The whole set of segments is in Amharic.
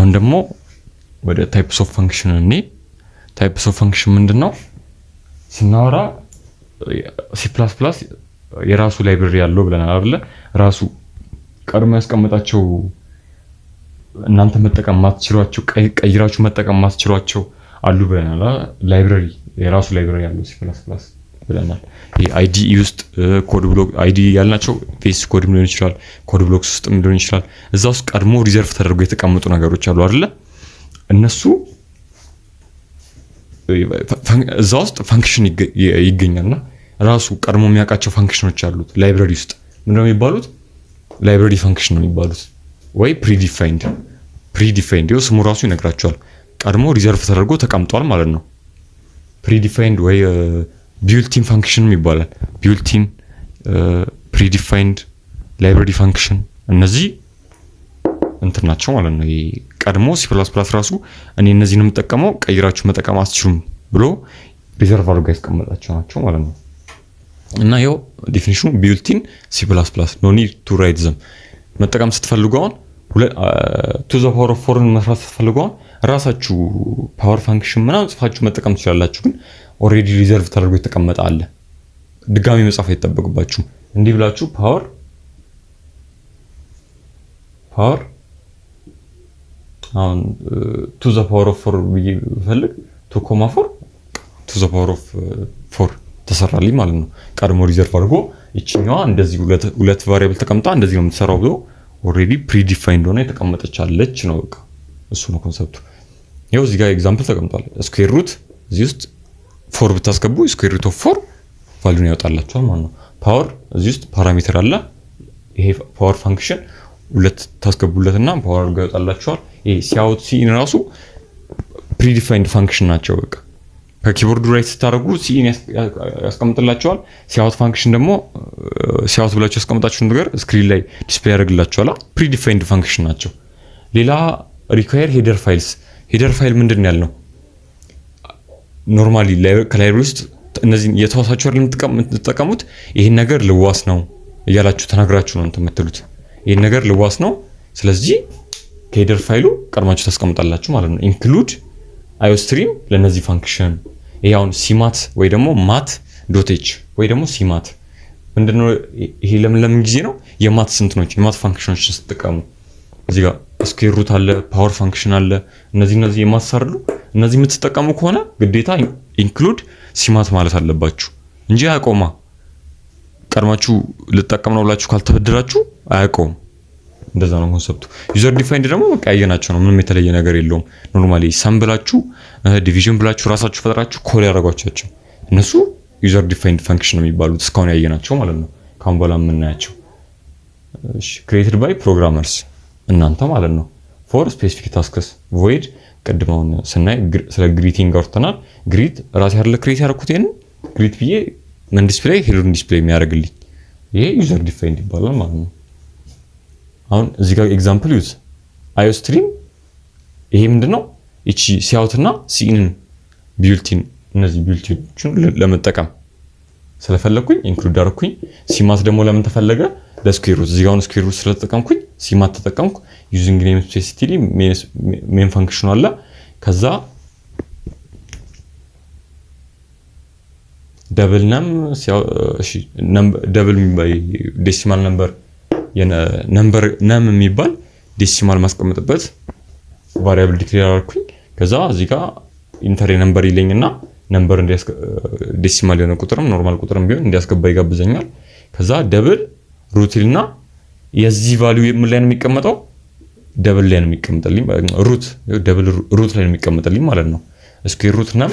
አሁን ደግሞ ወደ ታይፕስ ኦፍ ፋንክሽን እኔ ታይፕስ ኦፍ ፋንክሽን ምንድነው ስናወራ C++ የራሱ ላይብረሪ ያለው ብለናል አይደል ራሱ ቀድሞ ያስቀመጣቸው እናንተ መጠቀም ማትችሏቸው ቀይራችሁ መጠቀም ማትችሏቸው አሉ ብለናል ላይብረሪ የራሱ ላይብረሪ ያለው C++ ብለናል IDE ውስጥ ኮድ ብሎክ IDE ያልናቸው ቬስ ኮድ ሊሆን ይችላል ኮድ ብሎክስ ውስጥ ሊሆን ይችላል እዛ ውስጥ ቀድሞ ሪዘርቭ ተደርገው የተቀመጡ ነገሮች አሉ አይደል እነሱ እዛ ውስጥ ፋንክሽን ይገኛልና ራሱ ቀድሞ የሚያውቃቸው ፋንክሽኖች አሉት ላይብረሪ ውስጥ ምንድነው የሚባሉት ላይብረሪ ፋንክሽን ነው የሚባሉት ወይ ፕሪዲፋይንድ ይኸው ስሙ ራሱ ይነግራቸዋል ቀድሞ ሪዘርቭ ተደርጎ ተቀምጧል ማለት ነው ፕሪዲፋይንድ ወይ ቢልት-ኢን ፋንክሽን ይባላል ቢልት-ኢን ፕሪዲፋይንድ ላይብረሪ ፋንክሽን እነዚህ እንትን ናቸው ማለት ነው ቀድሞ C++ ራሱ እኔ እነዚህን የምጠቀመው ቀይራችሁ መጠቀም አትችሉም ብሎ ሪዘርቭ አድርጎ ያስቀመጣቸው ናቸው ማለት ነው እና ይኸው ዲፊኒሽኑ ቢልት-ኢን C++ no need to write them መጠቀም ስትፈልጉ አሁን to the power of 4 መስራት ስትፈልጉ አሁን ራሳችሁ ፓወር ፋንክሽን ምናምን ጽፋችሁ መጠቀም ትችላላችሁ ግን ኦሬዲ ሪዘርቭ ተደርጎ የተቀመጠ አለ ድጋሚ መጻፍ አይተበቅባችሁም እንዲህ ብላችሁ ፓወር አሁን to the power of 4 ቢፈልግ 2.4 to the power of 4 ተሰራልኝ ማለት ነው ቀድሞ ሪዘርቭ አድርጎ እቺኛዋ እንደዚህ ሁለት ቫሪያብል ተቀምጣ እንደዚህ ነው የምትሰራው ብሎ ኦሬዲ ፕሪዲፋይንድ ሆነ የተቀመጠች አለች ነው በቃ እሱ ነው ኮንሰፕቱ ይኸው እዚህ ጋር ኤግዛምፕል ተቀምጧል ስኩዌር ሩት እዚህ ውስጥ 4 ብታስገቡ ስኩዌር ሩት ኦፍ 4 ቫልዩን ያወጣላችኋል ማለት ነው ፓወር እዚህ ውስጥ ፓራሜትር አለ ይሄ ፓወር ፋንክሽን ሁለት ታስገቡለትና ፓወር ያወጣላችኋል ይሄ ሲአውት ሲኢን ራሱ ፕሪዲፋይንድ ፋንክሽን ናቸው በቃ ከኪቦርዱ ራይት ስታደርጉ ሲኢን ያስቀምጥላችኋል ሲአውት ፋንክሽን ደግሞ ሲአውት ብላችሁ ያስቀምጣችሁን ነገር ስክሪን ላይ ዲስፕሌይ ያደርግላችኋል ፕሪዲፋይንድ ፋንክሽን ናቸው ሌላ ሪኳየር ሄደር ፋይል ምንድነው ያልነው ኖርማሊ ከላይብረሪ ውስጥ እነዚህ የተዋሳችሁ አይደል የምትጠቀሙት ይሄን ነገር ልዋስ ነው እያላችሁ ተናግራችሁ ነው እንትምትሉት ይሄን ነገር ልዋስ ነው ስለዚህ ከሄደር ፋይሉ ቀድማችሁ ታስቀምጣላችሁ ማለት ነው ኢንክሉድ iostream ለነዚህ ፋንክሽን ይሄውን ሲማት ወይ ደግሞ mat.h ወይ ደግሞ ሲማት ምንድነው ይሄ ለምን ጊዜ ነው የማት ስንትኖች የማት ፋንክሽኖች ተጠቀሙ እዚህ ጋር ስኩዌር ሩት አለ ፓወር ፋንክሽን አለ እነዚህ የማትሰርሉ እነዚህ የምትጠቀሙ ከሆነ ግዴታ ኢንክሉድ ሲማት ማለት አለባችሁ እንጂ አያቆማ ቀድማችሁ ልትጠቀሙ ነው ብላችሁ ካልተበደራችሁ አያቆም እንደዛ ነው ኮንሰፕቱ ዩዘር ዲፋይንድ ደግሞ በቃ ያየናቸው ነው ምንም የተለየ ነገር የለውም ኖርማሊ ሰም ብላችሁ ዲቪዥን ብላችሁ ራሳችሁ ፈጥራችሁ ኮል ያደርጓቸው እነሱ ዩዘር ዲፋይንድ ፋንክሽን ነው የሚባሉት እስካሁን ያየናቸው ማለት ነው ካሁን በኋላ የምናያቸው እሺ ክሬትድ ባይ ፕሮግራመርስ እናንተ ማለት ነው ፎር ስፔሲፊክ ታስክስ void ቀድመውን ስናይ ስለ ግሪቲንግ አውርተናል ግሪት ራስ ያለ ክሬት ያደርኩት ይሄን ግሪት ብዬ ምን ዲስፕሌይ ሄሎን ዲስፕሌይ የሚያደርግልኝ ይሄ ዩዘር ዲፋይንድ ይባላል ማለት ነው አሁን እዚህ ጋር ኤግዛምፕል ዩዝ iostream ይሄ ምንድነው እቺ ሲአውት እና ሲኢንን ቢልት-ኢን እነዚህ ቢልት-ኢኖችን ለመጠቀም ስለፈለኩኝ ኢንክሉድ አደረኩኝ ሲማት ደግሞ ለምን ተፈለገ ለስኩዌር ሩት እዚህ ጋር ስኩዌር ሩት ስለተጠቀምኩኝ ሲማት ተጠቀምኩ ዩዚንግ ኔም ስፔሲፊካሊ ሜን ፋንክሽን አለ ከዛ ደብል ነም እሺ ደብል ዴሲማል ነምበር ነም የሚባል ዴሲማል ማስቀመጥበት ቫሪያብል ዲክሌር አድርኩኝ ከዛ እዚህ ጋር ኢንተር ነምበር ይለኝና ነምበር ዴሲማል የሆነ ቁጥርም ኖርማል ቁጥርም ቢሆን እንዲያስገባ ይጋብዘኛል ከዛ ደብል ሩትና የዚህ ቫልዩ ምን ላይ ነው የሚቀመጠው ደብል ላይ ነው የሚቀመጥልኝ ሩት ደብል ሩት ላይ ነው የሚቀመጥልኝ ማለት ነው ስኩዌር ሩት ነም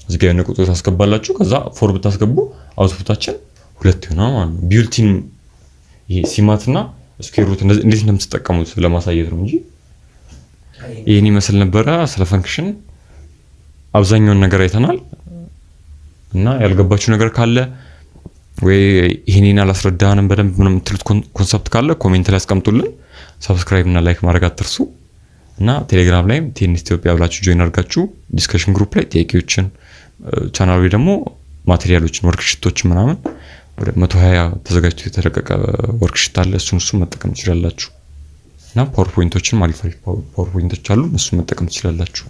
እዚህ ጋር የሆነ ቁጥር ታስገባላችሁ ከዛ ፎር ብታስገቡ አውትፑታችን ሁለት ይሆናል ማለት ነው ቢልት-ኢን ይሄ ሲማትና ስኩዌር ሩት እንዴት እንደምትጠቀሙት ለማሳየት ነው እንጂ ይሄን ይመስል ነበር ስለ ፋንክሽን አብዛኛውን ነገር አይተናል እና ያልገባችሁ ነገር ካለ ወይ ይሄንን አላስረዳንም በደንብ ምንም የምትሉት ኮንሰፕት ካለ ኮሜንት ላይ አስቀምጡልን ሰብስክራይብ እና ላይክ ማድረግ አትርሱ እና ቴሌግራም ላይ ቴኒስ ኢትዮጵያ ብላችሁ ጆይን አድርጋችሁ ዲስከሽን ግሩፕ ላይ ጥያቄዎችን ቻናሉ ላይ ደግሞ ማቴሪያሎችን ወርክሺቶችን ምናምን ወደ 120 ተዘጋጅቶ የተለቀቀ ወርክሺት አለ እሱን መጠቀም ትችላላችሁ እና ፓወርፖይንቶችን አሪፍ ፓወርፖይንቶች አሉ፣ እነሱ መጠቀም ትችላላችሁ።